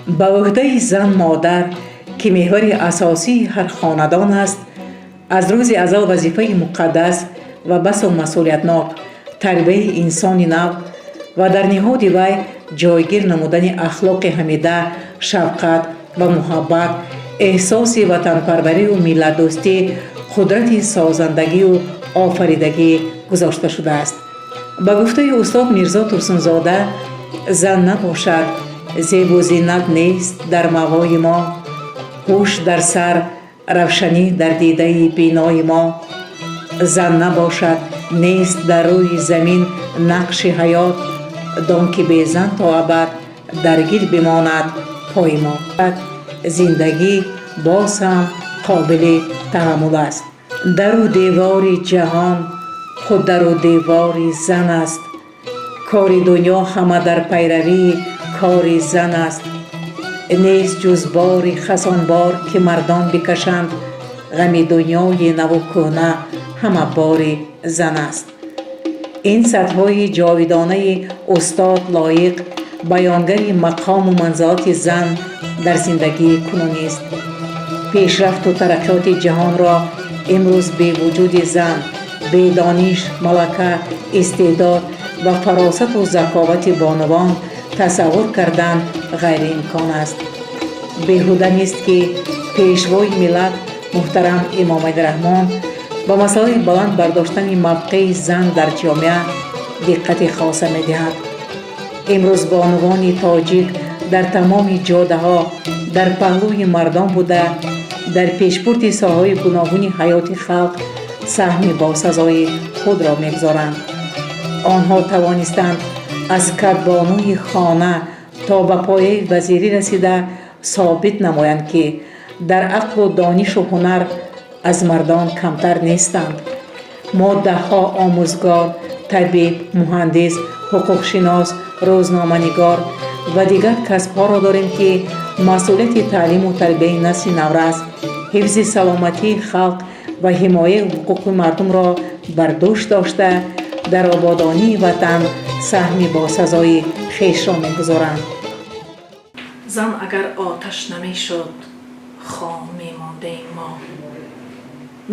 ба ӯҳдаи зан модар ки меҳвари асосии ҳар хонадон аст, аз рӯзи азал вазифаи муқаддас ва басо масъулиятнок тарбияи инсони нав ва дар ниҳоди вай ҷойгир намудани ахлоқи ҳамида, шафқат ва муҳаббат, эҳсоси ватанпарварию миллатдӯстӣ, қудрати созандагию офаридагӣ гузошта шудааст. ба гуфтаи устод Мирзо Турсунзода, зан набошад, зебу зиннат нест дар мавои мо, ҳуш дар сар, равшанӣ дар дидаи бинои мо. зан набошад, нест дар рӯи замин нақши ҳаёт, дон ки бе зан то абад дар гил бимонад пои мо. зиндагӣ боз ҳам қобили таҳаммул аст. дару девори ҷаҳон худ дару девори зан аст. кори дунё ҳама дар пайравии кори зан аст. нест ҷуз бори хасонбор ки мардон бикашанд, ғами дунёи наву кӯҳна ҳама бори зан аст. ин сатҳҳои ҷовидонаи устод лоиқ баёнгари мақому манзилати зан дар зиндагии кунунист. пешрафту тараққиёти ҷаҳонро имрӯз бе вуҷуди зан, бе дониш, малака, истеъдод ва фаросату заковати бонувон тасаввур кардан ғайриимкон аст. беҳуда нест ки пешвои миллат муҳтарам Имомалираҳмон ба масъалаи баланд бардоштани мавқеи зан дар ҷомеа диққати хоса медиҳад. имрӯз бонувони тоҷик дар тамоми ҷодаҳо дар паҳлӯи мардон буда, дар пешбурди соҳаҳои гуногуни ҳаёти халқ саҳми босазои худро мегузоранд. онҳо тавонистанд аз кадбонуи хона то ба пояи вазирӣ расида собит намоянд ки дар ақлу донишу ҳунар аз мардон камтар нестанд. мо даҳҳо омӯзгор, табиб, муҳандис, ҳуқуқшинос, рӯзноманигор ва дигар касбҳоро дорем ки масъулияти таълиму тарбияи насли наврас, ҳифзи саломатии халқ ва ҳимояи ҳуқуқи мардумро бар дӯш дошта дар ободонии ватан саҳми босазои хешро мегузоранд. зан агар оташ намешуд, хом мемондаем мо.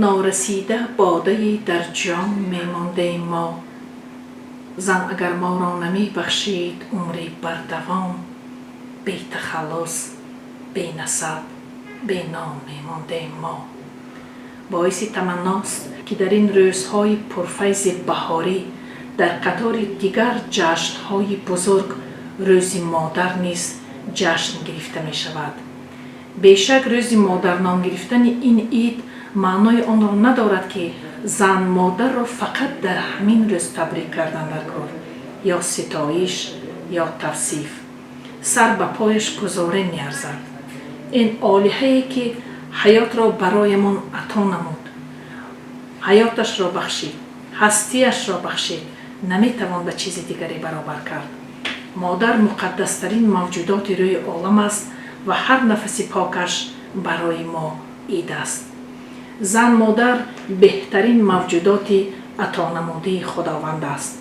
норасида бодае дар ҷом мемондаем мо. зан агар моро намебахшид умри бардавом, бетахаллус, бенасаб, беном мемондаем мо. боиси таманност ки дар ин рӯзҳои пурфайзи баҳорӣ дар қатори дигар ҷашнҳои бузург рӯзи модар низ ҷашн гирифта мешавад. бешак рӯзи модар ном гирифтани ин ид маънои онро надорад ки зан модарро фақат дар ҳамин рӯз табрик кардан дар кор, ё ситоиш ё тавсиф. сар ба пояш гузорен меарзад. ин олиҳае ки ҳаётро бароямон ато намуд, ҳаёташро бахшид, ҳастиашро бахшид, наметавон ба чизи дигаре баробар кард. модар муқаддастарин мавҷудоти рӯи олам аст ва ҳар нафаси покаш барои мо ид аст. зан модар беҳтарин мавҷудоти атонамудии худованд аст.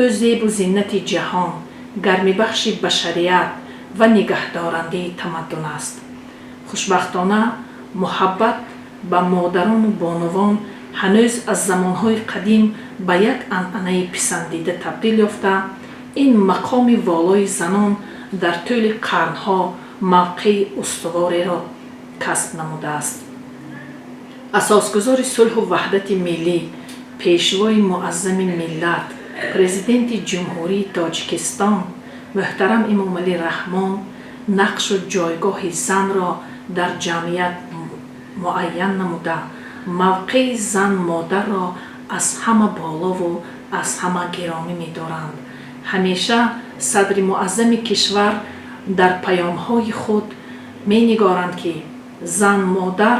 ӯ зебу зиннати ҷаҳон, гармибахши башарият ва нигаҳдорандии тамаддун аст. хушбахтона муҳаббат ба модарону бонувон ҳанӯз аз замонҳои қадим ба як анъанаи писандида табдил ёфта, ин мақоми волои занон дар тӯли қарнҳо мавқеи устувореро касб намудааст. асосгузори сулҳу ваҳдати миллӣ, пешвои муаззами миллат, президенти ҷумҳурии Тоҷикистон муҳтарам Имомалӣ Раҳмон нақшу ҷойгоҳи занро дар ҷамъият муайян намуда, мавқеи зан модарро аз ҳама болову аз ҳама гиромӣ медоранд. ҳамеша садри муаззами кишвар дар паёмҳои худ менигоранд ки зан модар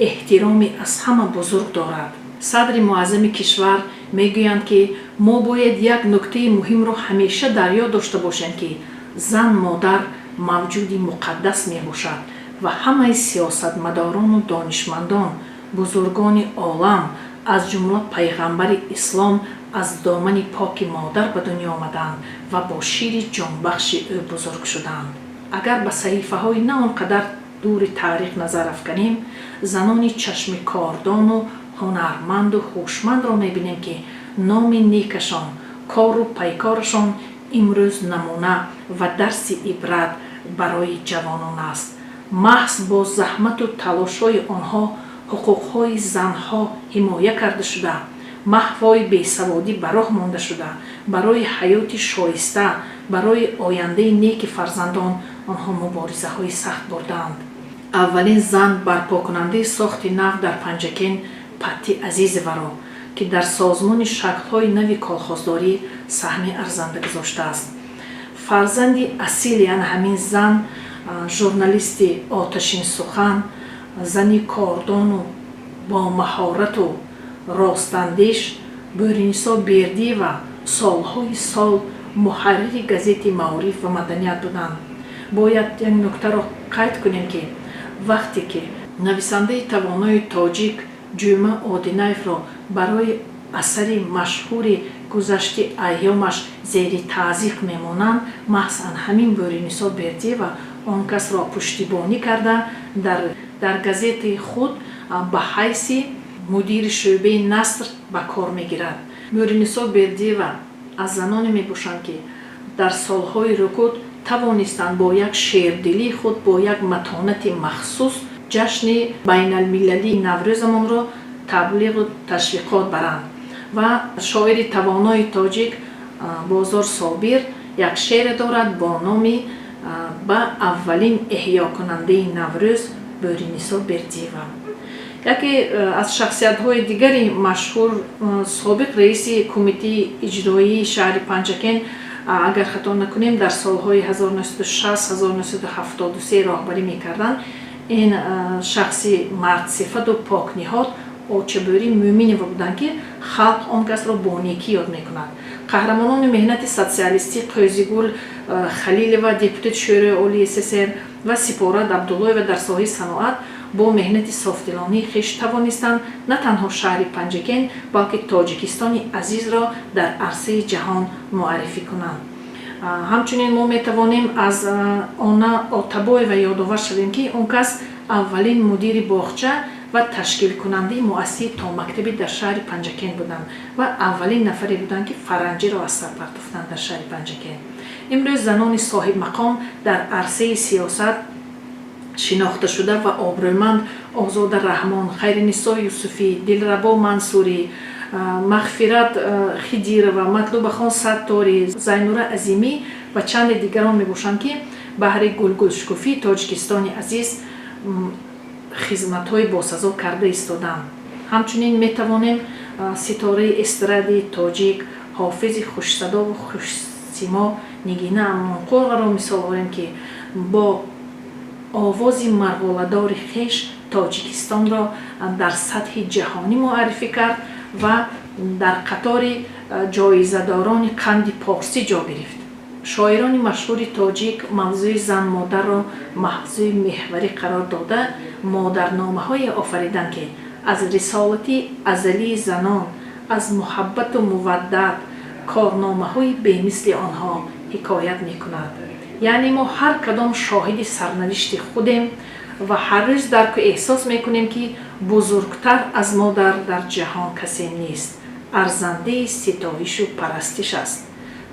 эҳтироми аз ҳама бузург дорад. садри муаззами кишвар мегӯянд ки мо бояд як нуктаи муҳимро ҳамеша дар ёд дошта бошем ки зан модар мавҷуди муқаддас мебошад ва ҳамаи сиёсатмадорону донишмандон, бузургони олам, аз ҷумла пайғамбари ислом аз домани поки модар ба дунё омаданд ва бо шири ҷонбахши ӯ бузург шуданд. агар ба саҳифаҳои на он қадар дури таърих назар афканем, занони чашми кордону ҳунарманду ҳушмандро мебинем ки номи некашон, кору пайкорашон имрӯз намуна ва дарси ибрат барои ҷавонон аст. маҳз бо заҳмату талошҳои онҳо ҳуқуқҳои занҳо ҳимоя карда шуда, маҳвои бесаводӣ ба роҳ монда шуда, барои ҳаёти шоиста, барои ояндаи неки фарзандон онҳо муборизаҳои сахт бурданд. аввалин зан барпокунандаи сохти нав дар Панҷакен Патти Азизеваро, ки дар созмони шаклҳои нави колхоздорӣ саҳми арзанда гузоштааст. фарзанди асил яъне ҳамин зан, журналисти оташин сухан, зани кордону бо маҳорату ростандеш Бӯринисо Бердиева солҳои сол муҳаррири газети Маориф ва Маданият буданд. бояд як нуктаро қайд кунем ки вақте ки нависандаи тавонои тоҷик Ҷӯма Одинаевро барои асари машҳури гузашти айёмаш зери таъзиқ мемонанд, маҳз ҳамин Бӯринисо Бердиева он касро пуштибонӣ карда дар газетаи худ ба ҳайси мудири шӯъбаи наср ба кор мегирад. Бӯринисо Бердиева аз заноне мебошанд ки дар солҳои рукуд тавонистанд бо як шердилии худ, бо як матонати махсус ҷашни байналмилалии Наврӯзамонро таблиғу ташвиқот баранд. ва шоири тавонои тоҷик Бозор Собир як шеъре дорад бо номи ба аввалин эҳёкунандаи Наврӯз Бӯринисо Бердиева. яке аз шахсиятҳои дигари машҳур, собиқ раиси кумитаи иҷроии шаҳри Панҷакен, агар хато накунем дар солҳои 1960-1973 роҳбарӣ мекарданд. ин шахси мардсифату покниҳод очабӯри Мӯминова буданд ки халқ он касро бо некӣ ёд мекунад. қаҳрамонони меҳнати социалистӣ Қӯзигул Халилова, депутати шӯрои олии СССР ва Сипорат Абдуллоева дар соҳаи саноат бо меҳнати софдилонии хиш тавонистанд на танҳо шаҳри Панҷакен, балки Тоҷикистони азизро дар арсаи ҷаҳон муаррифӣ кунанд. ҳамчунин мо метавонем аз Она Отабоева ёдовар шавем ки он кас аввалин мудири боғча ва ташкилкунандаи муассиси томактаби дар шаҳри Панҷакен буданд ва аввалин нафаре буданд ки фаранҷиро аз сар партофтанд дар шаҳри Панҷакен. имрӯз занони соҳибмақом дар арсаи сиёсат шинохта шуда ва обрӯманд Озода Раҳмон, Хайринисо Юсуфӣ, Дилрабо Мансурӣ, Мағфират Хидирова, Матлубахон Саттори, Зайнура Азимӣ ва чанде дигарон мебошанд ки баҳри гулгулшукуфии Тоҷикистони азиз хизматҳои босазо карда истоданд. ҳамчунин метавонем ситораи эстрадаи тоҷик, ҳофизи хушсадову хушсимо Нигина Амонқуловаро мисол орем ки бо овози марғоладори хеш Тоҷикистонро дар сатҳи ҷаҳонӣ муаррифӣ кард ва дар қатори ҷоизадорони қанди порсӣ ҷо гирифт. шоирони машҳури тоҷик мавзӯи зан модарро маҳзӯи меҳварӣ қарор дода, модарномаҳое офариданд ки аз рисолати азалии занон, аз муҳаббату муваддат, корномаҳои бемисли онҳо ҳикоят мекунад. яъне мо ҳар кадом шоҳиди сарнавишти худем ва ҳар рӯз дарку эҳсос мекунем ки бузургтар аз модар дар ҷаҳон касе нест. арзандаи ситоишу парастиш аст.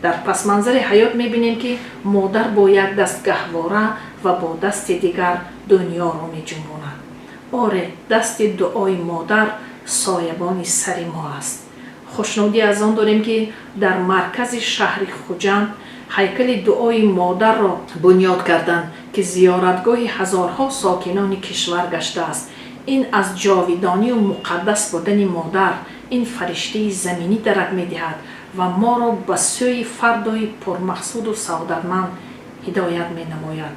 дар пасманзари ҳаёт мебинем ки модар бо як даст гаҳвора ва бо дасти дигар дуньёро меҷунбонад. оре дасти дуои модар соябони сари мо аст. хушнудӣ аз он дорем ки дар маркази шаҳри Хуҷанд ҳайкали дуои модарро бунёд карданд ки зиёратгоҳи ҳазорҳо сокинони кишвар гаштааст. ин аз ҷовидонию муқаддас будани модар, ин фариштаи заминӣ дарак медиҳад ва моро ба сӯи фардои пурмақсуду саодатманд ҳидоят менамояд.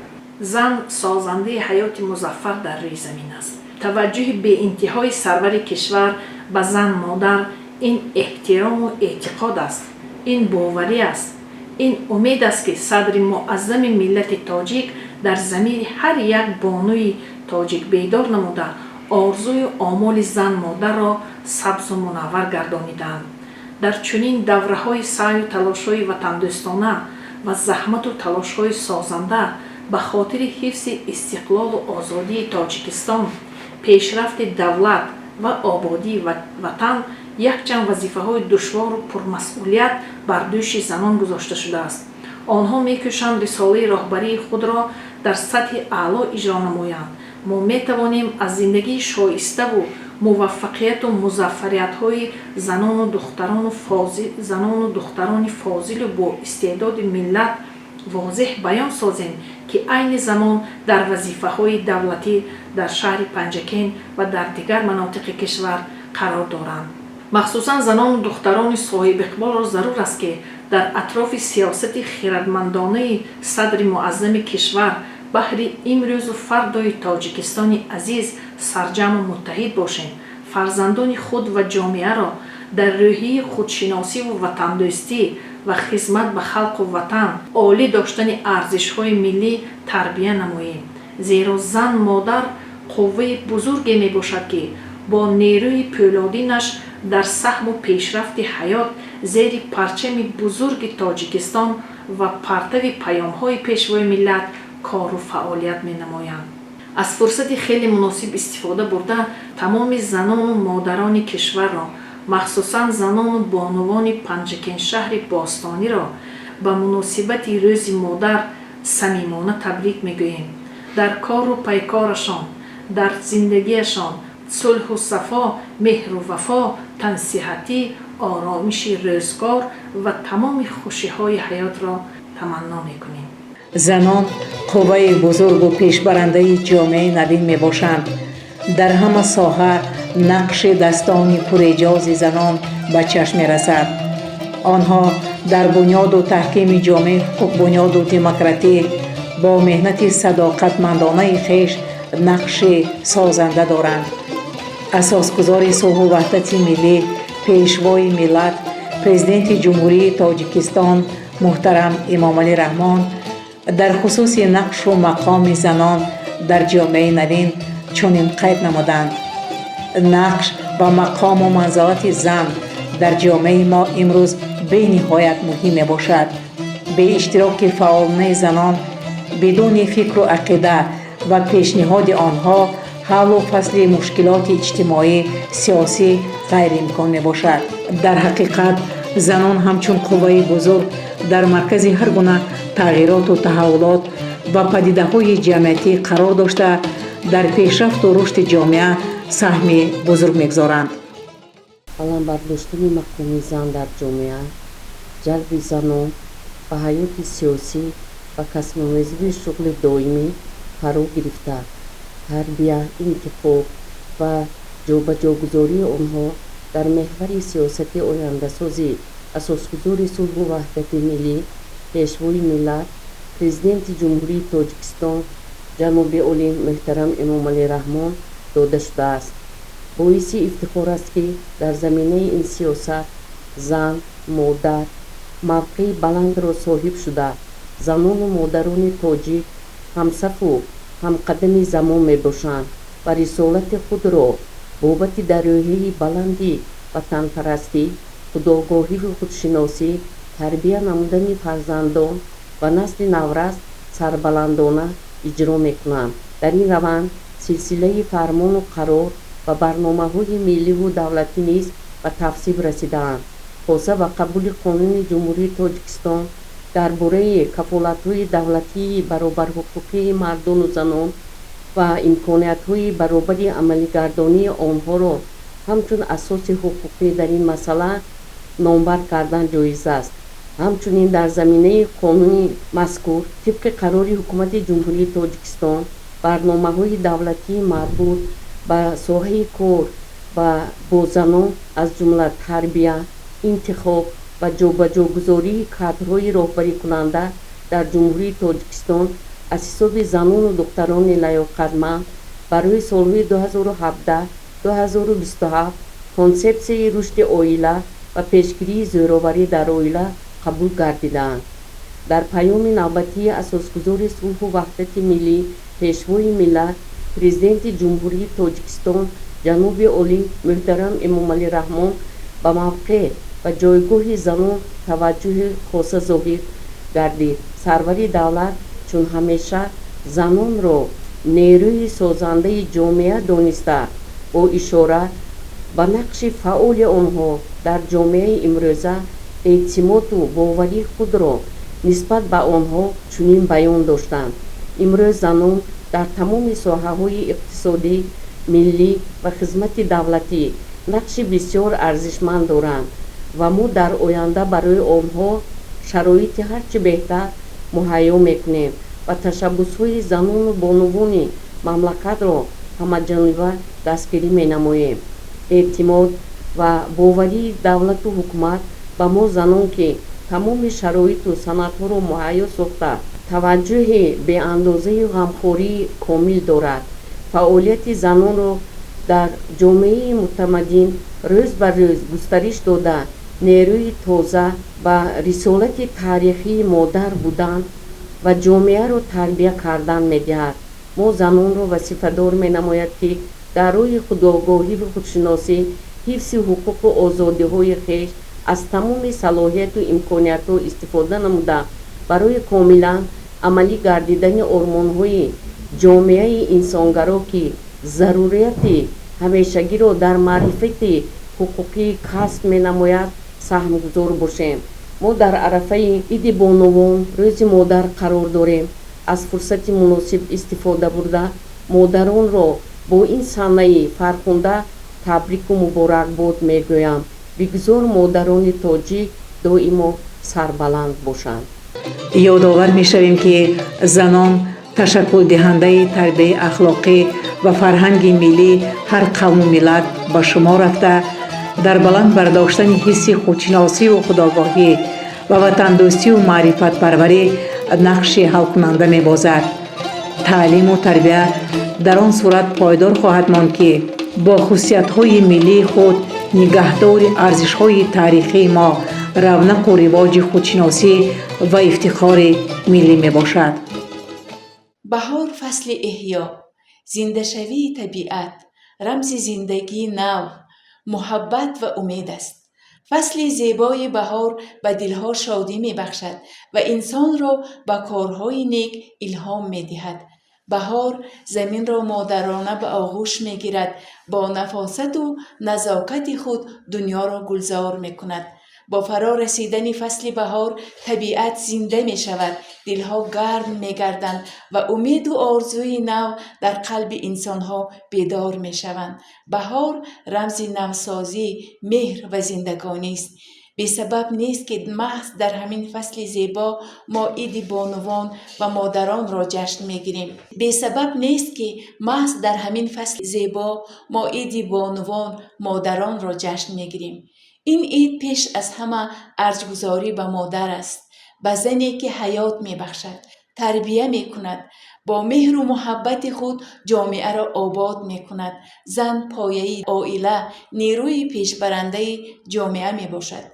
зан созандаи ҳаёти музаффар дар рӯи замин аст. таваҷҷӯҳи беинтиҳои сарвари кишвар ба зан модар ин эҳтирому эътиқод аст. ин боварӣ аст. ин умед аст ки садри муаззами миллати тоҷик дар замири ҳар як бонуи тоҷик бедор намуда орзую омоли зан модарро сабзу мунаввар гардониданд. дар чунин давраҳои саъю талошҳои ватандӯстона ва заҳмату талошҳои созанда به خاطر حفظ استقلال و آزادی تاجیکستان، پیشرفت دولت و آبادی وطن یکچند وظیفه‌های دشوار و پرمسئولیت بر دوش زنان گذاشته شده است. آنها می‌کوشند رساله راهبری خود را در سطح اعلی اجرا نمایند. ما می‌توانیم از زندگی شایسته و موفقیت و مظفریت‌های زنان و دختران فاضل و با استعداد ملت واضح بیان سازیم که عین زمان در وظیفه‌های دولتی در شهر پنجکین و در دیگر مناطق کشور قرار دارند. مخصوصا زنان و دختران صاحب اقبال را ضرور است که در اطراف سیاست خردمندانه صدر معظم کشور بهر امروز و فردای تاجیکستان عزیز سرجم و متحد باشیم. فرزندان خود و جامعه را در روحیه خودشناسی و وطن دوستی و خدمت به خلق و وطن عالی داشتن ارزش‌های ملی تربیت نماییم. زیرا زن مادر قوه بزرگی می باشد که با نیروی پولادینش در سهم و پیشرفت حیات زیر پرچم بزرگ تاجیکستان و پرتو پیام‌های پیشوای ملت کار و فعالیت می نمایند. از فرصت خیلی مناسب استفاده برده تمام زنان و مادران کشور را، مخصوصا زنان و بانوان پنجکین شهر باستانی را به مناسبت روز مادر صمیمانه تبریک میگوییم. در کار و پیکارشان، در زندگیشان صلح و صفا، مهر و وفا، تنصیحتی، آرامش روزگار و تمام خوشی‌های حیات را تمنا میکنیم. زنان قوه بزرگ و پیشبرنده جامعه نوین می باشند. در همه ساحه نقش دستان پرایجاز زنان به چشم می رسد. آنها در بنیاد و تحکیم جامعه حقوق بنیاد و دموکراتی با مهنت صداقتمندانه خویش نقش سازنده دارند. اساسگزار صلح و وحدت ملی، پیشوای ملت، پرزیدنت جمهوری تاجیکستان محترم امامعلی رحمان در خصوص نقش و مقام زنان در جامعه نوین چنین قید نمودند: نقش و مقام و منزلت زن در جامعه ما امروز به نهایت مهم باشد. به اشتراک فعالانه زنان بدون فکر و عقیده و پیشنهاد آنها حل و فصل مشکلات اجتماعی سیاسی غیر امکان می باشد. در حقیقت زنان همچون قوه بزرگ در مرکز هر گونه تغییرات و تحولات و پدیده‌های جمعیتی قرار داشته در پیشرفت و رشد جامعه سهم بزرگ می‌گذارند. الان برداشتن مقام زن در جامعه، جلب زنان به حیات سیاسی و کسب‌آموزی شغل دائمی فرا گرفته، تربیت، انتخاب و جابجاگذاری آنها در محور سیاست آینده‌سازی اساسگزار صلح و وحدت ملی، پیشوای ملت، پرزیدنت جمهوری تاجیکستان جناب عالی محترم امامعلی رحمان داده شده است. باعث افتخار است که در زمینه این سیاست زن، مادر موقع بلند را صاحب شده. زنان و مادران تاجیک همصف و همقدم زمان می باشند و رسالت خود را بابت در راهی بلندی وطن پرستی، خودآگاهی و خودشناسی، تربیت نمودن فرزندان و نسل نورست سربلندانه اجرا می کنند. در این روند سلسله فرمان و قرار و برنامه‌های ملی و دولتی نیز به تصویب رسیدند. خاصه به قبول قانون جمهوری تاجیکستان درباره کفالت‌های دولتی برابر حقوق مردان و زنان و امکانیت‌های برابری عملی گردانی آنها را همچون اساس حقوقی در این مسئله نامبر کردن جایز است. همچنین در زمینه قانون مذکور طبق قرار حکومت جمهوری تاجیکستان برنامه‌های دولتی مربوط به ساحه کار و با زنان از جمله تربیت، انتخاب و جابجاگذاری کادرهای راهبری کننده در جمهوری تاجیکستان از حساب زنان و دختران لیاقتمند برای سالهای 2017-2027 کنسپسیون رشد عائله و پیشگیری زورآوری در عائله قبول گردیدند. در پیام نوبتی اساسگزار صلح و وحدت ملی، پیشوای ملت، پرزیدنت جمهوری تاجیکستان جناب عالی محترم امامعلی رحمان به موقع و جایگاه زنان توجه خاص ظاهر گردید. سرور دولت чун ҳамеша занонро нерӯи созандаи ҷомеа дониста, бо ишора ба нақши фаъоли онҳо дар ҷомеаи имрӯза эътимоду боварии худро нисбат ба онҳо чунин баён доштанд: имрӯз занон дар тамоми соҳаҳои иқтисодӣ, миллӣ ва хизмати давлатӣ нақши бисёр арзишманд доранд ва мо дар оянда барои онҳо шароити ҳарчи беҳтар муҳайё мекунем ва ташаббусҳои занону бонувони мамлакатро ҳамаҷониба дастгирӣ менамоем. эътимод ва боварии давлату ҳукумат ба мо занон ки тамоми шароиту санадҳоро муҳайё сохта таваҷҷӯҳи беандозаи ғамхории комил дорад. фаъолияти занонро дар ҷомеаи мутамаддин рӯз ба рӯз густариш дода, нерӯи тоза ба рисолати таърихии модар будан ва ҷомеаро тарбия кардан медиҳад. мо занонро вазифадор менамояд ки дар роҳи худогоҳиву худшиносӣ, ҳифзи ҳуқуқу озодиҳои хеш аз тамоми салоҳияту имкониятҳо истифода намуда барои комилан амалӣ гардидани ормонҳои ҷомеаи инсонгаро ки зарурияти ҳамешагиро дар маърифати ҳуқуқӣ касб менамояд саҳмгузор бошем. мо дар арафаи иди бонувон, рӯзи модар қарор дорем. аз фурсати муносиб истифода бурда модаронро бо ин санаи фархунда табрику муборакбод мегӯям. бигзор модарони тоҷик доимо сарбаланд бошанд. ёдовар мешавем ки занон ташаккулдиҳандаи тарбияи ахлоқӣ ва фарҳанги миллии ҳар қавму миллат ба шумор рафта, дар баланд бардоштани ҳисси худшиносиву худогоҳӣ ва ватандӯстиву маърифатпарварӣ нақши ҳалкунанда мебозад. таълиму тарбия дар он сурат пойдор хоҳад монд ки бо хусусиятҳои миллии худ нигаҳдори арзишҳои таърихии мо, равнақу ривоҷи худшиносӣ ва ифтихори миллӣ мебошад. баҳор фасли эҳё, зиндашавии табиат, рамзи зиндагии нав, муҳаббат ва умед аст. фасли зебои баҳор ба дилҳо шодӣ мебахшад ва инсонро ба корҳои нек илҳом медиҳад. баҳор заминро модарона ба оғӯш мегирад, бо нафосату назокати худ дунёро гулзор мекунад. бо фаро расидани фасли баҳор табиат зинда мешавад, дилҳо гарм мегарданд ва умеду орзуи нав дар қалби инсонҳо бедор мешаванд. баҳор рамзи навсозӣ, меҳр ва зиндагонист. бесабаб нест ки маҳз дар ҳамин фасли зебо мо иди бонувон ва модаронро ҷашн мегирем. бесабаб нест ки маҳз дар ҳамин фасли зебо мо иди бонувон модаронро ҷашн мегирем. ин ид пеш аз ҳама арҷгузорӣ ба модар аст, ба зане ки ҳаёт мебахшад, тарбия мекунад, бо меҳру муҳаббати худ ҷомеаро обод мекунад. зан пояи оила, нерӯи пешбарандаи ҷомеа мебошад.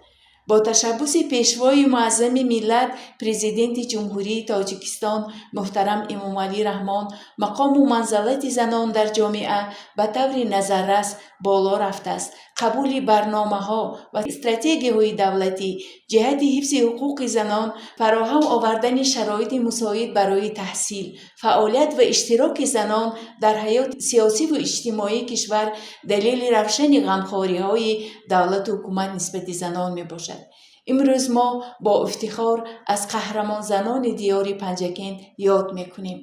бо ташаббуси пешвои муаззами миллат, президенти ҷумҳурии Тоҷикистон муҳтарам Эмомалӣ Раҳмон, мақому манзалати занон дар ҷомеа ба таври назаррас боло рафтааст. қабули барномаҳо ва стратегияҳои давлатӣ ҷиҳати ҳифзи ҳуқуқи занон, фароҳам овардани шароити мусоид барои таҳсил, фаъолият ва иштироки занон дар ҳаёти сиёсиву иҷтимоии кишвар далели равшани ғамхориҳои давлату ҳукумат нисбати занон мебошад. имрӯз мо бо ифтихор аз қаҳрамонзанони диёри Панҷакент ёд мекунем.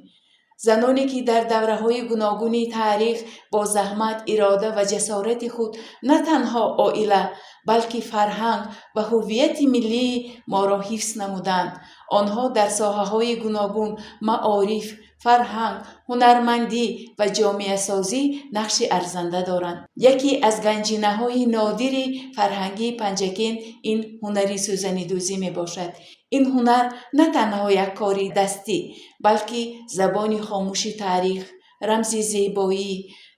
заноне ки дар давраҳои гуногуни таърих бо заҳмат, ирода ва ҷасорати худ на танҳо оила, балки фарҳанг ва ҳуввияти миллии моро ҳифз намуданд. онҳо дар соҳаҳои гуногун маориф, фарҳанг, ҳунармандӣ ва ҷомеасозӣ нақши арзанда доранд. яке аз ганҷинаҳои нодири фарҳангии Панҷакент ин ҳунари сӯзанидӯзӣ мебошад. ин ҳунар на танҳо як кори дастӣ, балки забони хомӯши таърих, рамзи зебоӣ,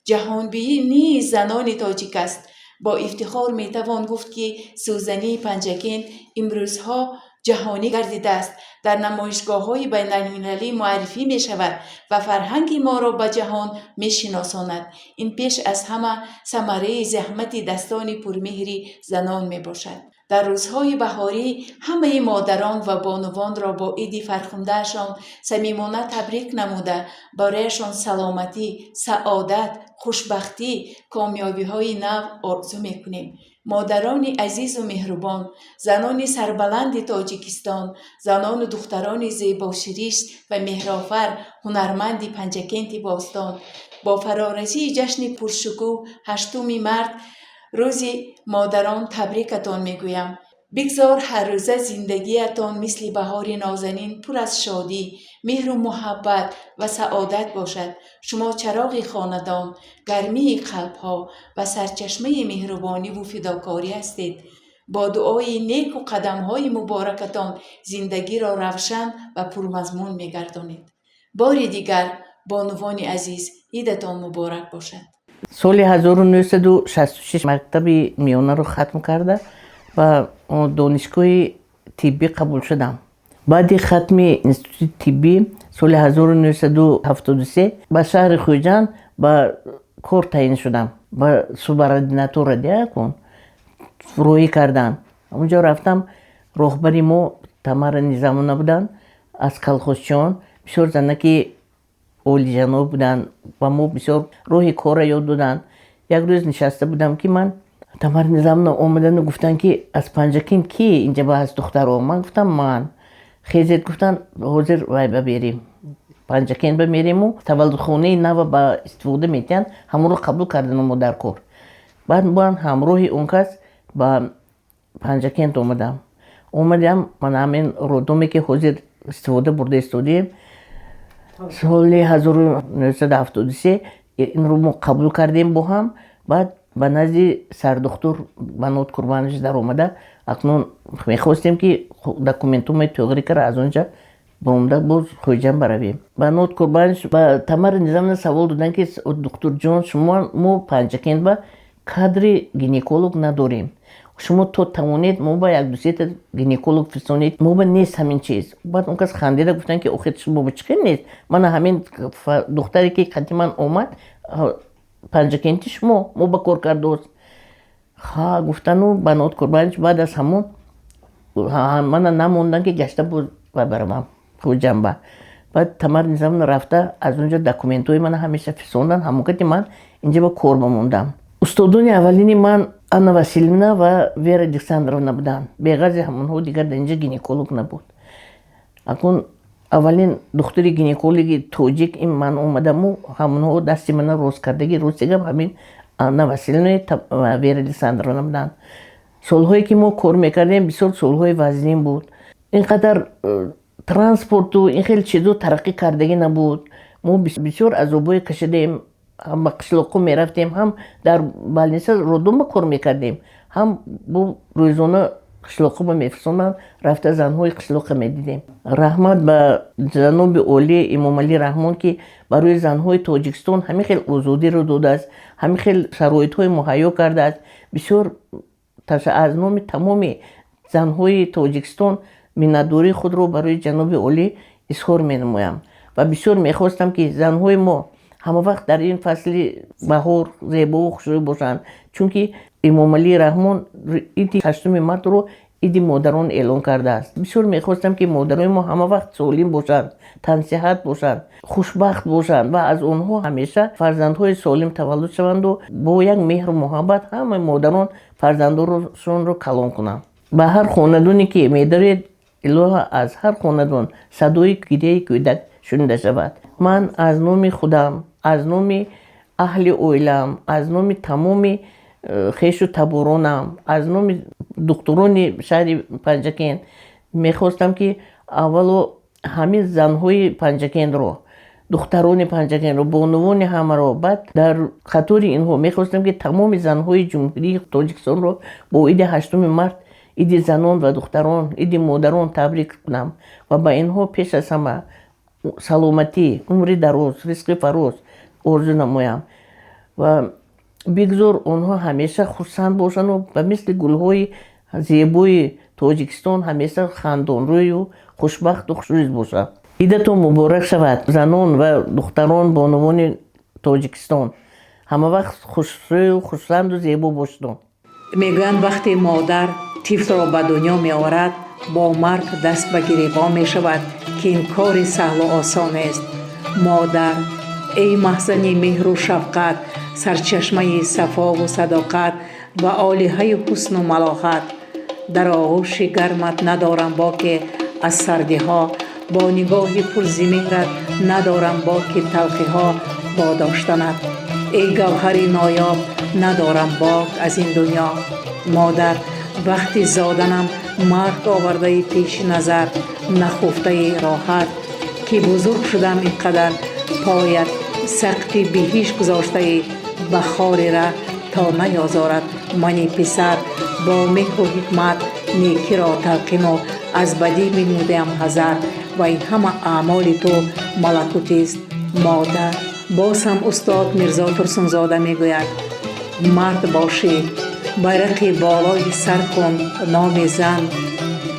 ҷаҳонбинии занони тоҷик аст. бо ифтихор метавон гуфт ки сӯзании Панҷакент имрӯзҳо ҷаҳонӣ гардидааст, дар намоишгоҳҳои байналмилалӣ муаррифӣ мешавад ва фарҳанги моро ба ҷаҳон мешиносонад. ин пеш аз ҳама самараи заҳмати дастони пурмеҳри занон мебошад. در روزهای بهاری همه مادران و بانوان را با عید فرخنده‌شان صمیمانه تبریک نموده برایشان سلامتی، سعادت، خوشبختی، کامیابی‌های نو آرزو می‌کنیم. مادران عزیز و مهربان، زنان سربلند تاجیکستان، زنان و دختران زیباشریش و مهرآفر هنرمند پنجکент باستان، با فرارسی جشن پرشکوه 8 مرد روز مادران تبریکتان میگویم. بگذار هر روزه زندگیتان مثل بهار نازنین پر از شادی، مهر و محبت و سعادت باشد. شما چراغ خاندان، گرمی قلب‌ها و سرچشمه مهربانی و فداکاری هستید. با دعای نیک و قدم‌های مبارکتان زندگی را روشن و پرمضمون می‌گردانید. بار دیگر بانوان عزیز، عیدتان مبارک باشد. سال 1966 مکتب میانه رو ختم کرده و دانشگاه طبی قبول شدم. بعد ختم انستیتوت طبی سال 1973 به شهر خویجان به کار تعیین شدم. به سوبردیناتور دیاکون روی کردن. اونجا رفتم، راهبری ما تمر نظامونه بودن از کلخوشچان، بسیار زنکی اولی جناب بودن و ما بسیار روح کار یاد دادن. یک روز نشسته بودم که من تمر نظامونه آمدن و گفتن که از پنجکент کی اینجا با از دختر ها؟ من گفتم من. خیزید گفتن حاضر وای بریم پنجکент بمیریم و تولد خونه نو با استفاده میتین، همون رو قبول کردن ما در کار. بعد من همراه اون کس با پنجکент اومدم من همین رودومی که حاضر استفاده برده استودیم سال 1973 این رو ما قبول کردیم با هم. بعد به نزد سردختور بنات قربانش در اومده. اکنون میخواستیم که دکومنتوم تغییر کرد، از اونجا برامده باز خویجان برویم. بنات قربانش با تمر نظام سوال دادن که دکتر جان شما ما پنجکент با کادر گینکولوگ نداریم، شما تو توانید ما با یک دو سه تا گینکولوگ فرستونید، ما با نیست همین چیز. بعد اون کس خندیده گفتن که اوخه شما با چیکار نیست، من همین دختری که قدیم من اومد پنجکent شما با کار کرده است. ها گفتن و بنات قربانش بعد از همون من نموندن که گشته بود و برم خویجان با. بعد تمر نظام رفته از اونجا دکومنتوی من همیشه فرستوندن، همون که من اینجا با کار بموندم. استادان اولین من آنا واسیلیونا و ویرا الکساندرونا بودن. بغیر همونها دیگر در اینجا گینکولوگ نبود. اکنون اولین دختری گینکولوگی توجیک این من اومدم و همونها دستی من روز کردگی روزیگم همین آنا واسیلیونا و ویرا الکساندرونا بودن. سالهایی که ما کار میکردیم بسیار سالهای وزین بود. اینقدر ترانسپورت و این خیلی چیزو ترقی کردگی نبود. ما بسیار عذابای کشیدیم، هم به قشلاقو میرفتیم، هم در بالنیسه رودوم کار میکردیم، هم با روزانه قشلاقو با میفرستوندن رفته زنهای قشلاق میدیدیم. رحمت به جناب اولی امام علی رحمان که برای زنهای تاجیکستان همین خیلی آزادی رو داده است، همین خیلی شرایط های مهیا کرده است. بسیار از نام تمام زنهای تاجیکستان منتداری خود رو برای جناب اولی اظهار مینمایم و بسیار میخواستم که زنهای ما همه وقت در این فصل بهار زیبا و خوشروی باشند، چون که امام علی رحمان عید 8 مارس رو عید مادران اعلان کرده است. بسیار میخواستم که مادران ما همه وقت سالم باشند، تنصیحت باشند، خوشبخت باشند و از اونها همیشه فرزندهای سالم تولد شوند و با یک مهر و محبت همه مادران فرزندانشون رو کلام کنند. به هر خاندانی که می‌دارید الهی از هر خاندان صدای گریه کودک شنیده شود. من از نام خودم، از نام اهل اویلم، از نام تمام خیش و تبورانم، از نام دکتران شهر پنجکент میخواستم که اولو همین زنهای پنجکент رو، دختران پنجکент رو، بانوان همه رو، بعد در خطور اینها میخواستم که تمام زنهای جمهوری تاجیکستان رو با عید 8 مارس عید زنان و دختران، عید مادران تبریک کنم و با اینها پیش از همه سلامتی، عمر دراز، رزق فراز آرزو نمایم و بگذار آنها همیشه خرسند باشند و به مثل گلهای زیبای تاجیکستان همیشه خندانروی و خوشبخت و خوشروی باشند. عیدتون مبارک شود زنان و دختران بانوان تاجیکستان، همه وقت خوشروی و خرسند و زیبا باشند. میگویند وقتی مادر طفل را به دنیا می آورد، با مرگ دست به گریبان می شود که این کار سهل و آسان است. مادر، ای محزن مهر و شفقت، سرچشمه صفا و صداقت و عالیه حسن و ملاحت، در آغوش گرمت ندارم باک از سردی ها، با نگاه پر مهرت ندارم باک تلخی ها با داشتنت. ای گوهر نایاب، ندارم باک از این دنیا. مادر، وقتی زادنم مرگ آورده پیش نظر، نخفته راحت، که بزرگ شدم اینقدر پایت سقفی بهیش گذاشته بخاری را تا نیازارد منی پسر، با مهر و حکمت نیکی را تلقین و از بدی می‌نمودم حذر، و این همه اعمال تو ملکوتی است. مادر، باز هم استاد میرزا ترسونزاده میگوید مرد باشی بیرق بالای سر کن نام زن،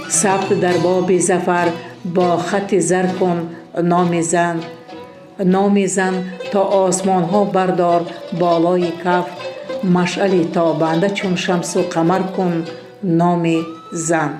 ثبت در باب ظفر با خط زر کن نام زن، نام زن تا آسمان ها بردار بالای کف، مشعلی تا بنده چون شمس و قمر کن نام زن.